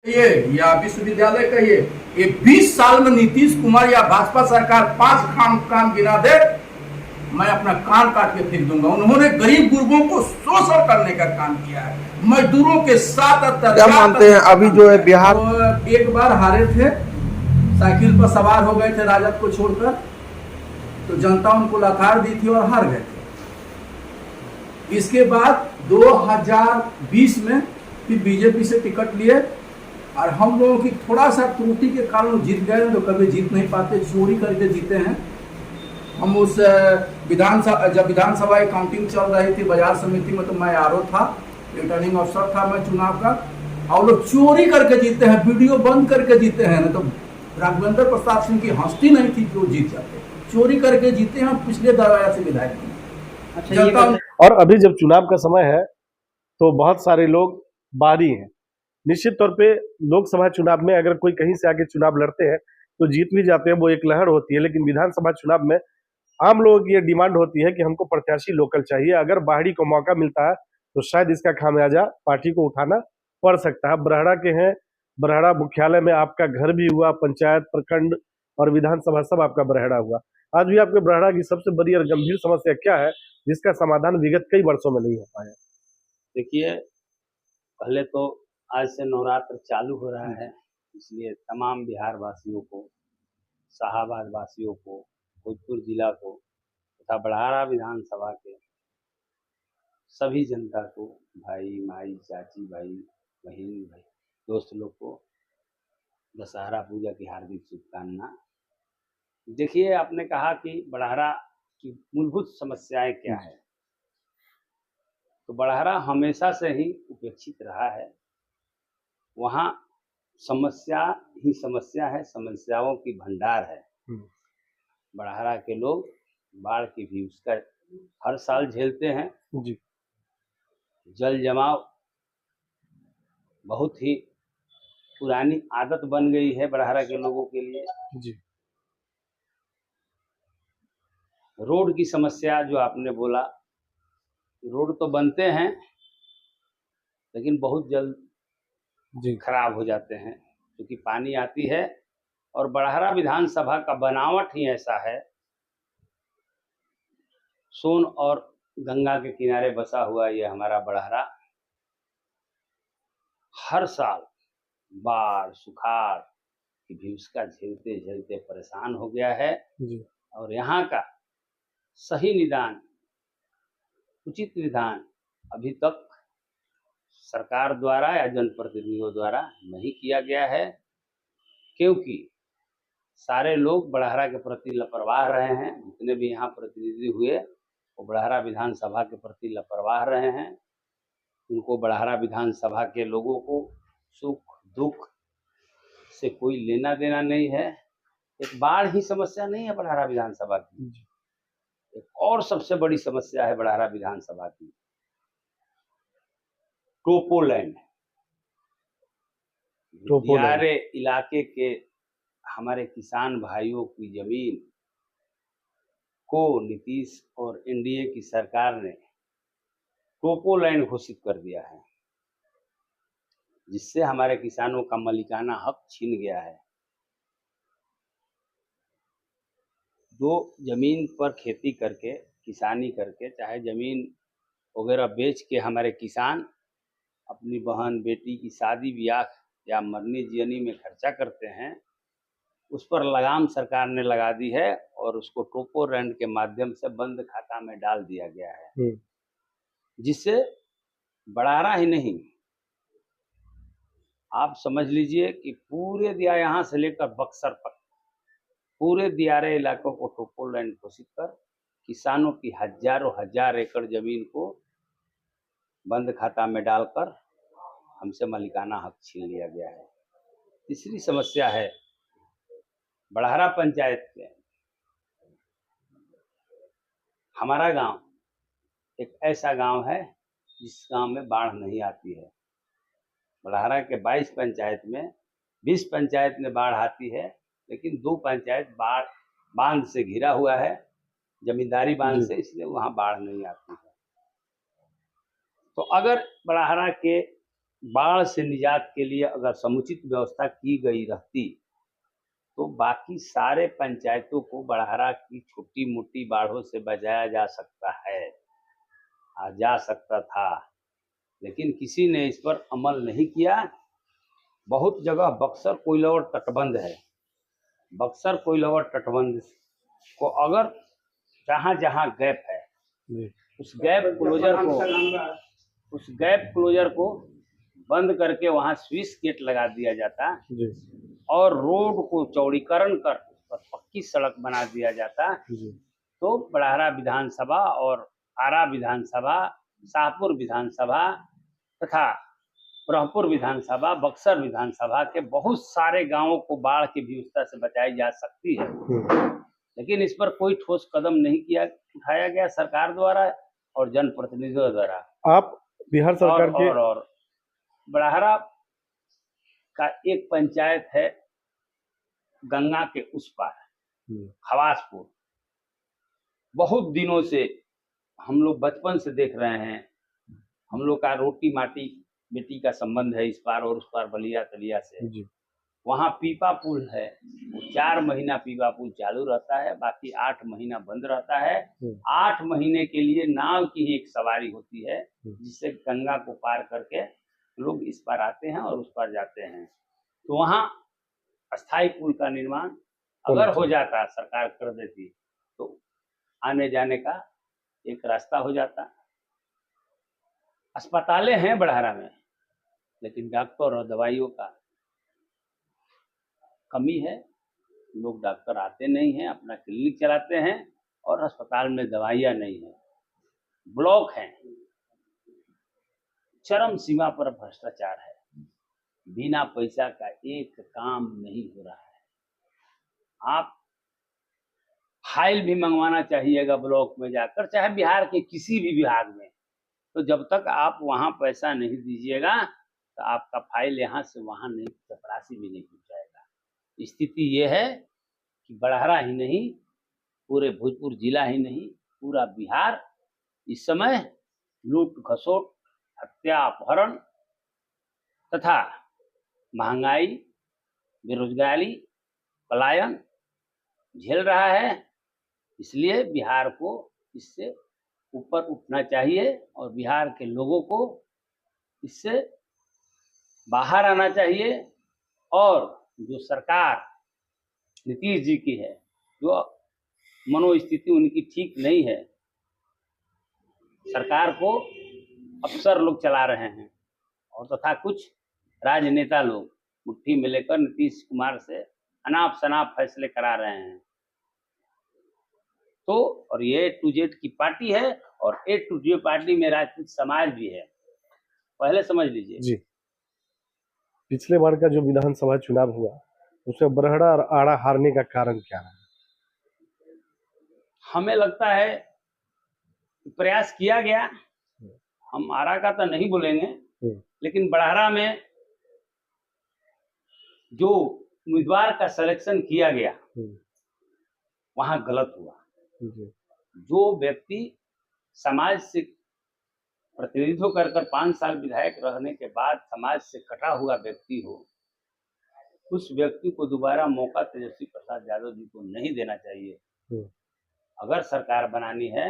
ये या विश्वविद्यालय कहिए, ये 20 साल में नीतीश कुमार या भाजपा सरकार 5 काम गिना दे, मैं अपना कान काट के फेंक दूंगा। उन्होंने गरीब गुरबों को शोषण करने का काम किया है, मजदूरों के साथ क्या मानते हैं अभी जो है बिहार तो एक बार हारे थे, साइकिल पर सवार हो गए थे राजद को छोड़कर, तो जनता उनको लताड़ दी थी और हार गए थे। इसके बाद 2020 में फिर बीजेपी से टिकट लिए और हम लोगों की थोड़ा सा त्रुटि के कारण जीत गए, तो कभी जीत नहीं पाते, चोरी करके जीते हैं। हम उस जब विधानसभा की काउंटिंग चल रही थी बाजार समिति में, तो मैं आरओ था, रिटर्निंग अफसर था मैं चुनाव का, और लोग चोरी करके जीते हैं, वीडियो बंद करके जीते हैं। तो राघवेंद्र प्रसाद सिंह की हस्ती नहीं थी कि वो जीत जाते, चोरी करके जीते हैं पिछले दरवाजा से विधायक। अच्छा, और अभी जब चुनाव का समय है तो बहुत सारे लोग बाहरी हैं। निश्चित तौर पे लोकसभा चुनाव में अगर कोई कहीं से आके चुनाव लड़ते हैं तो जीत भी जाते हैं, वो एक लहर होती है। लेकिन विधानसभा चुनाव में आम लोगों की ये डिमांड होती है कि हमको प्रत्याशी लोकल चाहिए। अगर बाहरी को मौका मिलता है तो शायद इसका खामियाजा पार्टी को उठाना पड़ सकता है। बरहड़ा के हैं, बरहड़ा मुख्यालय में आपका घर भी हुआ, पंचायत, प्रखंड और विधानसभा सब आपका बरहड़ा हुआ। आज भी आपके बरहड़ा की सबसे बड़ी और गंभीर समस्या क्या है जिसका समाधान विगत कई वर्षों में नहीं हो पाया? देखिए, पहले तो आज से नवरात्र चालू हो रहा है, इसलिए तमाम बिहार वासियों को, शाहाबाद वासियों को, भोजपुर जिला को तथा बड़हारा विधानसभा के सभी जनता को, भाई माई चाची भाई बहन भाई दोस्त लोग को दशहरा पूजा की हार्दिक शुभकामना। देखिए, आपने कहा कि बड़हारा की मूलभूत समस्याएं क्या है, तो बड़हारा हमेशा से ही उपेक्षित रहा है। वहाँ समस्या ही समस्या है, समस्याओं की भंडार है। बड़हारा के लोग बाढ़ की भी उसका हर साल झेलते हैं जी। जल जमाव बहुत ही पुरानी आदत बन गई है बड़हारा के लोगों के लिए। जी। रोड की समस्या जो आपने बोला, रोड तो बनते हैं लेकिन बहुत जल्द जी। खराब हो जाते हैं क्योंकि पानी आती है। और बड़हारा विधानसभा का बनावट ही ऐसा है, सोन और गंगा के किनारे बसा हुआ ये हमारा बड़हारा हर साल बाढ़ सुखाड़ की भी उसका झेलते झेलते परेशान हो गया है। जी। और यहाँ का सही निदान, उचित निदान अभी तक सरकार द्वारा या जनप्रतिनिधियों द्वारा नहीं किया गया है, क्योंकि सारे लोग बड़हारा के प्रति लापरवाह रहे हैं। जितने भी यहाँ प्रतिनिधि हुए वो बड़हारा विधानसभा के प्रति लापरवाह रहे हैं। उनको बड़हारा विधानसभा के लोगों को सुख दुख से कोई लेना देना नहीं है। एक बाढ़ ही समस्या नहीं है बड़हारा विधानसभा की, एक और सबसे बड़ी समस्या है बड़हारा विधानसभा की, टोपोलैंड। दियारे इलाके के हमारे किसान भाइयों की जमीन को नीतीश और एनडीए की सरकार ने टोपोलैंड घोषित कर दिया है, जिससे हमारे किसानों का मालिकाना हक छीन गया है। दो जमीन पर खेती करके, किसानी करके, चाहे जमीन वगैरह बेच के हमारे किसान अपनी बहन बेटी की शादी ब्याह या मरनी जियनी में खर्चा करते हैं, उस पर लगाम सरकार ने लगा दी है और उसको टोपोलैंड के माध्यम से बंद खाता में डाल दिया गया है, जिससे बड़हारा ही नहीं, आप समझ लीजिए कि पूरे दिया यहाँ से लेकर बक्सर तक पूरे दियारे इलाकों को टोपोलैंड घोषित कर किसानों की हजारों हजार एकड़ जमीन को बंद खाता में डालकर हमसे मालिकाना हक छीन लिया गया है। तीसरी समस्या है बड़हारा पंचायत के, हमारा गांव एक ऐसा गांव है जिस गांव में बाढ़ नहीं आती है। बड़हारा के 22 पंचायत में 20 पंचायत में बाढ़ आती है, लेकिन 2 पंचायत बाढ़ बांध से घिरा हुआ है, जमींदारी बांध से, इसलिए वहां बाढ़ नहीं आती है। तो अगर बड़हारा के बाढ़ से निजात के लिए अगर समुचित व्यवस्था की गई रहती तो बाकी सारे पंचायतों को बड़हरा की छोटी मोटी बाढ़ों से बचाया जा सकता है, जा सकता था, लेकिन किसी ने इस पर अमल नहीं किया। बहुत जगह बक्सर कोइलवर तटबंध है, बक्सर कोइलवर तटबंध को अगर जहाँ जहाँ गैप है जी उस गैप क्लोजर को बंद करके वहाँ स्विच गेट लगा दिया जाता जी और रोड को चौड़ीकरण कर उस पर पक्की सड़क बना दिया जाता जी तो बड़हरा विधानसभा और आरा विधानसभा, शाहपुर विधानसभा तथा ब्रह्मपुर विधानसभा, बक्सर विधानसभा के बहुत सारे गांवों को बाढ़ की व्यवस्था से बचाई जा सकती है। लेकिन इस पर कोई ठोस कदम नहीं उठाया गया सरकार द्वारा और जनप्रतिनिधियों द्वारा। आप बिहार सरकार के और बड़हरा का एक पंचायत है गंगा के उस पार, खवासपुर। बहुत दिनों से हम लोग बचपन से देख रहे हैं, हम लोग का रोटी माटी बेटी का संबंध है इस पार और उस पार बलिया तलिया से। जी वहाँ पीपा पुल है, 4 महीना पीपा पुल चालू रहता है, बाकी 8 महीना बंद रहता है। 8 महीने के लिए नाव की ही एक सवारी होती है जिससे गंगा को पार करके लोग इस पार आते हैं और उस पार जाते हैं। तो वहाँ अस्थाई पुल का निर्माण अगर हो जाता, सरकार कर देती तो आने जाने का एक रास्ता हो जाता। अस्पतालें हैं बड़हरा में, लेकिन डॉक्टर और दवाइयों का कमी है। लोग डॉक्टर आते नहीं हैं, अपना क्लिनिक चलाते हैं और अस्पताल में दवाइयाँ नहीं है। ब्लॉक हैं, चरम सीमा पर भ्रष्टाचार है, बिना पैसा का एक काम नहीं हो रहा है। आप फाइल भी मंगवाना चाहिएगा ब्लॉक में जाकर, चाहे बिहार के किसी भी विभाग में, तो जब तक आप वहाँ पैसा नहीं दीजिएगा तो आपका फाइल यहाँ से वहाँ नहीं, चपरासी भी नहीं पहुँचाएगा। स्थिति ये है कि बड़हरा ही नहीं, पूरे भोजपुर जिला ही नहीं, पूरा बिहार इस समय लूट खसोट, हत्या, अपहरण तथा महंगाई, बेरोजगारी, पलायन झेल रहा है। इसलिए बिहार को इससे ऊपर उठना चाहिए और बिहार के लोगों को इससे बाहर आना चाहिए। और जो सरकार नीतीश जी की है, जो मनोस्थिति उनकी ठीक नहीं है, सरकार को अफसर लोग चला रहे हैं और तथा कुछ राजनेता लोग मुट्ठी में लेकर नीतीश कुमार से अनाप शनाप फैसले करा रहे हैं। तो और ये A to Z की पार्टी है और A to Z पार्टी में राजपूत समाज भी है, पहले समझ लीजिए। जी पिछले बार का जो विधानसभा चुनाव हुआ उसमें बड़हरा और आड़ा हारने का कारण क्या है? हमें लगता है प्रयास किया गया, हम आरा का तो नहीं बोलेंगे, लेकिन बड़हरा में जो उम्मीदवार का सिलेक्शन किया गया वहां गलत हुआ। जो व्यक्ति समाज से प्रतिनिधित्व कर 5 साल विधायक रहने के बाद समाज से कटा हुआ व्यक्ति हो, उस व्यक्ति को दोबारा मौका तेजस्वी प्रसाद यादव जी को नहीं देना चाहिए। अगर सरकार बनानी है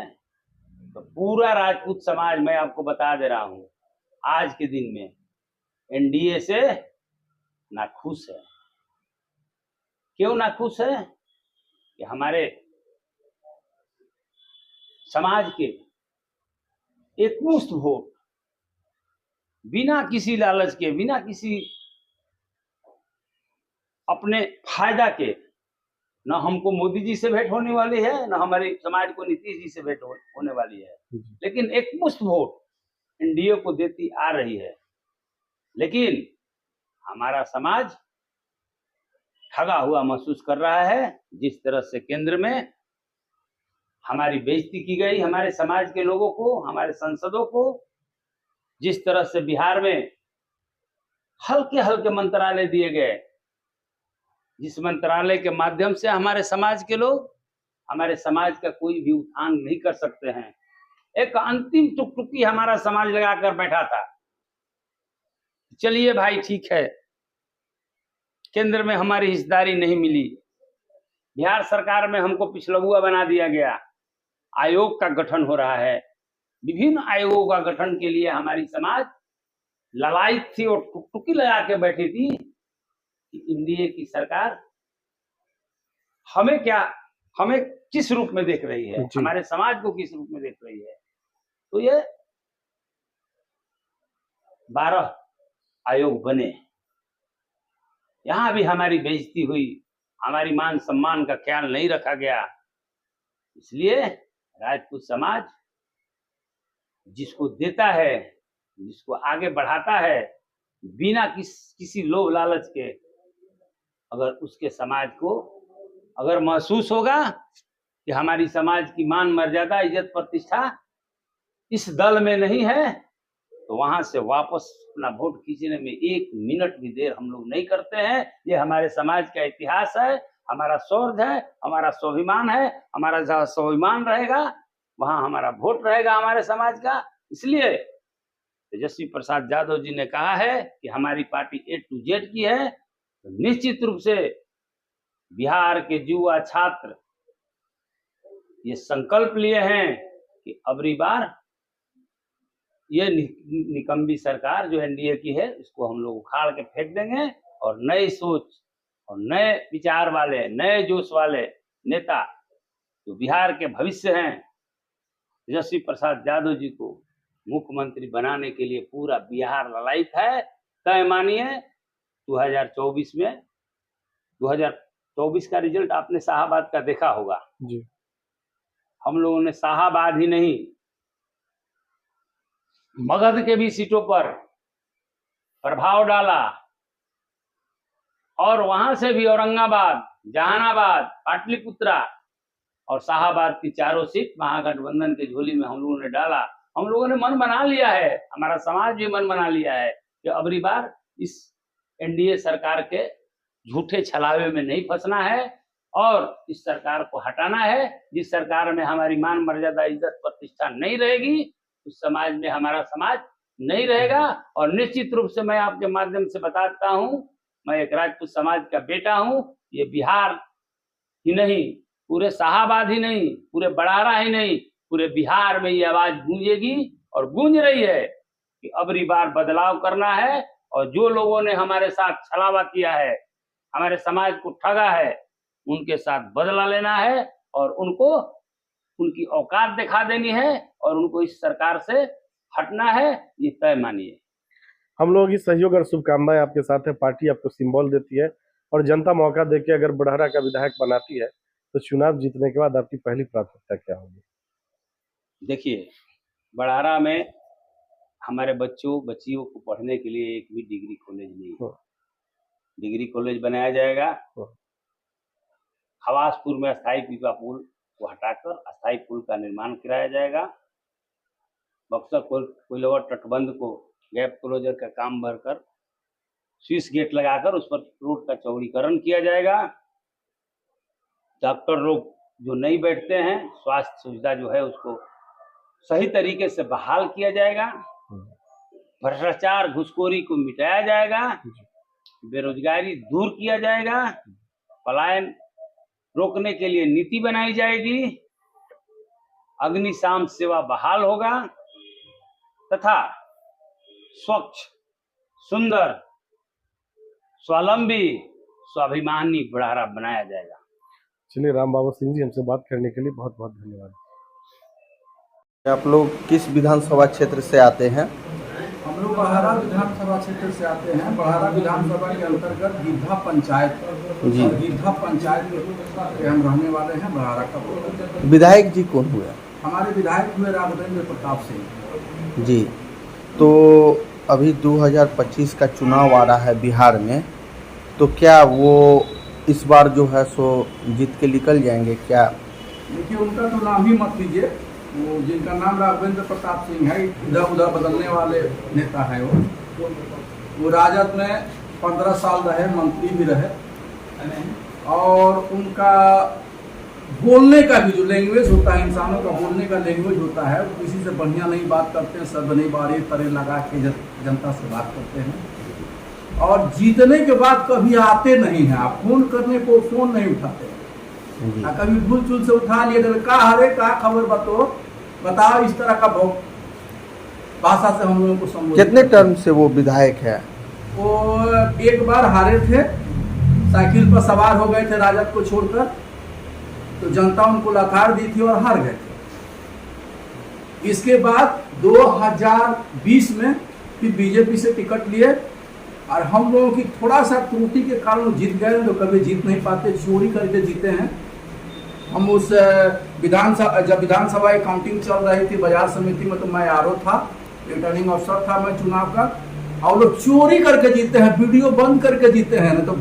तो पूरा राजपूत समाज, मैं आपको बता दे रहा हूं, आज के दिन में एनडीए से नाखुश है। क्यों नाखुश है? कि हमारे समाज के एकमुश्त वोट बिना किसी लालच के, बिना किसी अपने फायदा के, न हमको मोदी जी से भेंट होने वाली है, न हमारे समाज को नीतीश जी से भेंट होने वाली है, लेकिन एकमुश्त वोट एनडीए को देती आ रही है। लेकिन हमारा समाज ठगा हुआ महसूस कर रहा है। जिस तरह से केंद्र में हमारी बेइज्जती की गई, हमारे समाज के लोगों को, हमारे सांसदों को, जिस तरह से बिहार में हल्के हल्के मंत्रालय दिए गए, जिस मंत्रालय के माध्यम से हमारे समाज के लोग, हमारे समाज का कोई भी उत्थान नहीं कर सकते हैं। एक अंतिम टुकटुकी हमारा समाज लगा कर बैठा था, चलिए भाई ठीक है, केंद्र में हमारी हिस्सेदारी नहीं मिली, बिहार सरकार में हमको पिछलुआ बना दिया गया, आयोग का गठन हो रहा है, विभिन्न आयोगों का गठन के लिए हमारी समाज ललायत थी और टुकटुकी लगा के बैठी थी कि एनडीए की सरकार हमें किस रूप में देख रही है, हमारे समाज को किस रूप में देख रही है। तो ये 12 आयोग बने, यहां भी हमारी बेइज्जती हुई, हमारी मान सम्मान का ख्याल नहीं रखा गया। इसलिए राजपूत समाज जिसको देता है, जिसको आगे बढ़ाता है बिना किसी लोभ लालच के, अगर उसके समाज को अगर महसूस होगा कि हमारी समाज की मान मर्यादा इज्जत प्रतिष्ठा इस दल में नहीं है, तो वहां से वापस अपना वोट खींचने में 1 मिनट भी देर हम लोग नहीं करते हैं। ये हमारे समाज का इतिहास है, हमारा शौर्य है, हमारा स्वाभिमान है, हमारा जहाँ स्वाभिमान रहेगा वहां हमारा वोट रहेगा हमारे समाज का। इसलिए तेजस्वी प्रसाद यादव जी ने कहा है कि हमारी पार्टी A to Z की है, तो निश्चित रूप से बिहार के युवा छात्र ये संकल्प लिए हैं कि अबरी बार ये निकम्बी सरकार जो एनडीए की है इसको हम लोग उखाड़ के फेंक देंगे और नई सोच और नए विचार वाले, नए जोश वाले नेता जो बिहार के भविष्य हैं, तेजस्वी प्रसाद यादव जी को मुख्यमंत्री बनाने के लिए पूरा बिहार ललायत है। तय मानिए 2024 में 2024 का रिजल्ट आपने शाहाबाद का देखा होगा जी। हम लोगों ने शाहाबाद ही नहीं मगध के भी सीटों पर प्रभाव डाला और वहां से भी औरंगाबाद, जहानाबाद, पाटलिपुत्रा और शाहाबाद की 4 सीट महागठबंधन की झोली में हम लोगों ने डाला। हम लोगों ने मन बना लिया है, हमारा समाज भी मन बना लिया है कि अबरी बार इस एनडीए सरकार के झूठे छलावे में नहीं फंसना है और इस सरकार को हटाना है। जिस सरकार में हमारी मान मर्यादा इज्जत प्रतिष्ठा नहीं रहेगी उस समाज में हमारा समाज नहीं रहेगा। और निश्चित रूप से मैं आपके माध्यम से बताता हूं, मैं एक राजपूत समाज का बेटा हूं। ये बिहार ही नहीं, पूरे शाहाबाद ही नहीं, पूरे बड़ारा ही नहीं, पूरे बिहार में ये आवाज गूंजेगी और गूंज रही है कि अबरी बार बदलाव करना है और जो लोगों ने हमारे साथ छलावा किया है, हमारे समाज को ठगा है, उनके साथ बदला लेना है और उनको उनकी औकात दिखा देनी है और उनको इस सरकार से हटना है, ये तय मानिए। हम लोगों की सहयोग और शुभकामनाएं आपके साथ है। पार्टी आपको सिंबल देती है और जनता मौका देके अगर बड़हरा का विधायक बनाती है तो चुनाव जीतने के बाद आपकी पहली प्राथमिकता क्या होगी? देखिए, बड़हरा में हमारे बच्चियों को पढ़ने के लिए एक भी डिग्री कॉलेज नहीं है। डिग्री कॉलेज बनाया जाएगा। हवासपुर में अस्थायी पीपा पुल को हटाकर अस्थायी पुल का निर्माण कराया जाएगा। बक्सर कोइलवर तटबंध को गैप क्लोजर का काम भरकर स्विच गेट लगाकर उस पर रोड का चौड़ीकरण किया जाएगा। डॉक्टर लोग जो नहीं बैठते हैं, स्वास्थ्य सुविधा जो है उसको सही तरीके से बहाल किया जाएगा। भ्रष्टाचार घुसखोरी को मिटाया जाएगा। बेरोजगारी दूर किया जाएगा। पलायन रोकने के लिए नीति बनाई जाएगी। अग्निशाम सेवा बहाल होगा तथा स्वच्छ, सुंदर, स्वावलंबी, स्वाभिमानी बड़हरा बनाया जाएगा। चलिए, राम बाबा सिंह जी, हमसे बात करने के लिए बहुत बहुत धन्यवाद। आप लोग किस विधानसभा क्षेत्र से आते हैं? हम लोग बड़हरा विधानसभा क्षेत्र से आते हैं। बड़हरा विधानसभा के अंतर्गत गिद्धा पंचायत जी। और गिद्धा पंचायत के हम रहने वाले हैं। बड़हरा का विधायक जी कौन हुए? हमारे विधायक हुए राघवेंद्र प्रताप सिंह जी। तो अभी 2025 का चुनाव आ रहा है बिहार में, तो क्या वो इस बार जो है सो जीत के निकल जाएंगे क्या? देखिए, उनका तो नाम ही मत लीजिए। वो जिनका नाम राघवेंद्र प्रताप सिंह है, इधर उधर बदलने वाले नेता है। वो राजद में 15 साल रहे, मंत्री भी रहे और उनका बोलने का भी जो लैंग्वेज होता है, इंसानों का बोलने का लैंग्वेज होता है, वो किसी से बढ़िया नहीं बात करते हैं। सब नहीं बारी तरे लगा के जनता से बात करते हैं। और जीतने के बाद कभी आते नहीं हैं। आप फोन करने को फोन नहीं उठाते, जी। कभी भूल चूल से उठा लिए तो का हरे का खबर बताओ इस तरह का भाषा से हम लोगों को संबोधित कितने करते टर्म से वो विधायक है? वो एक बार हारे थे, साइकिल पर सवार हो गए थे राजद को छोड़कर, तो जनता उनको लताड़ दी थी और हार गए थे। इसके बाद 2020 में फिर बीजेपी से टिकट लिए और हम लोगों की थोड़ा सा त्रुटि के कारण जीत गए, तो कभी जीत नहीं पाते, चोरी करके जीते हैं। हम उस विधानसभा जब विधानसभा की काउंटिंग चल रही थी बाजार समिति में, तो मैं आरओ था, रिटर्निंग अफसर था मैं चुनाव का, और लोग चोरी करके जीते हैं, वीडियो बंद करके जीते हैं। न तो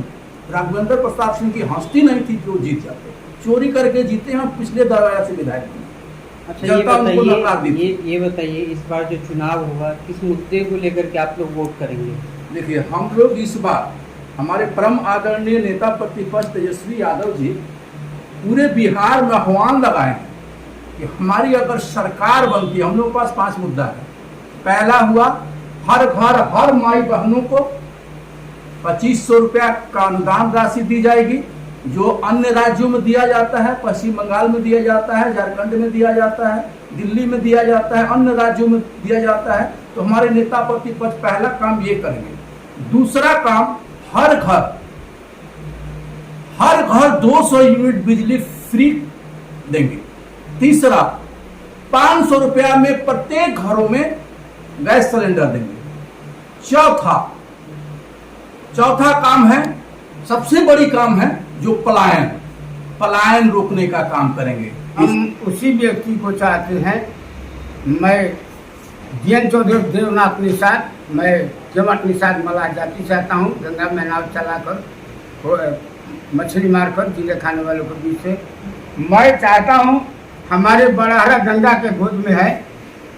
राघवेंद्र प्रताप सिंह की हस्ती नहीं थी कि वो जीत जाते, चोरी करके जीते हैं। पिछले दरवाजा से विधायक बने। अच्छा जनता उनको नकार दी थी। ये बताइए इस बार जो चुनाव होगा किस मुद्दे को लेकर के आप लोग वोट करेंगे? देखिए, हम लोग इस बार हमारे परम आदरणीय नेता प्रतिपक्ष तेजस्वी यादव जी पूरे बिहार में आह्वान लगाए हैं कि हमारी अगर सरकार बनती है, हम लोग के पास 5 मुद्दा है। पहला हुआ, हर घर हर माई बहनों को 2500 रुपया का अनुदान राशि दी जाएगी, जो अन्य राज्यों में दिया जाता है, पश्चिम बंगाल में दिया जाता है, झारखंड में दिया जाता है, दिल्ली में दिया जाता है, अन्य राज्यों में दिया जाता है। तो हमारे नेता प्रतिपक्ष पहला काम ये करेंगे। दूसरा काम, हर घर 200 यूनिट बिजली फ्री देंगे। तीसरा, 500 रुपया में प्रत्येक घरों में गैस सिलेंडर देंगे। चौथा काम है, सबसे बड़ी काम है, जो पलायन रोकने का काम करेंगे। हम उसी व्यक्ति को चाहते हैं। मैं DN चौधरी देवनाथ निषाद, मैं जमट निषाद मलाह जाति चाहता हूँ। गंगा में नाव चलाकर मछली मारकर जिले खाने वालों के बीच से मैं चाहता हूँ, हमारे बड़हरा गंगा के गोद में है।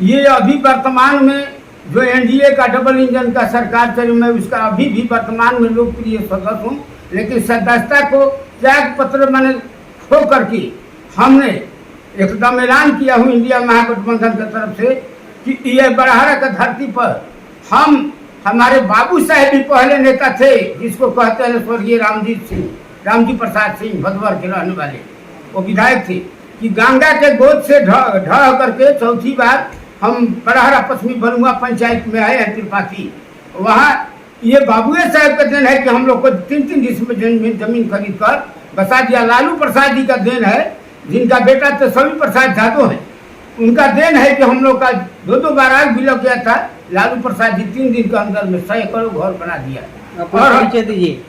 ये अभी वर्तमान में जो NDA का डबल इंजन का सरकार चली, मैं उसका अभी भी वर्तमान में लोकप्रिय सदस्य हूँ, लेकिन सदस्यता को त्याग पत्र मैंने खो करके हमने एकदम ऐलान किया हूँ इंडिया महागठबंधन की तरफ से कि ये बड़हरा की धरती पर हमारे बाबू साहेब भी पहले नेता थे, जिसको कहते हैं स्वर्गीय रामजी प्रसाद सिंह भदवर के रहने वाले, वो विधायक थे, कि गंगा के गोद से ढह करके चौथी बार हम बड़हरा पश्चिमी बनुआ पंचायत में आए हैं त्रिपाठी। वहाँ ये बाबुए साहब का देन है कि हम लोग को 3-3 डिसमिल जमीन खरीद कर बसा दिया। लालू प्रसाद जी का देन है, जिनका बेटा तो सभी प्रसाद यादव है, उनका देन है कि हम लोग का 2 बार आग बिलो किया था। लालू प्रसाद जी 3 दिन के अंदर में 100 एकड़ घर बना दिया। परिचय दीजिए।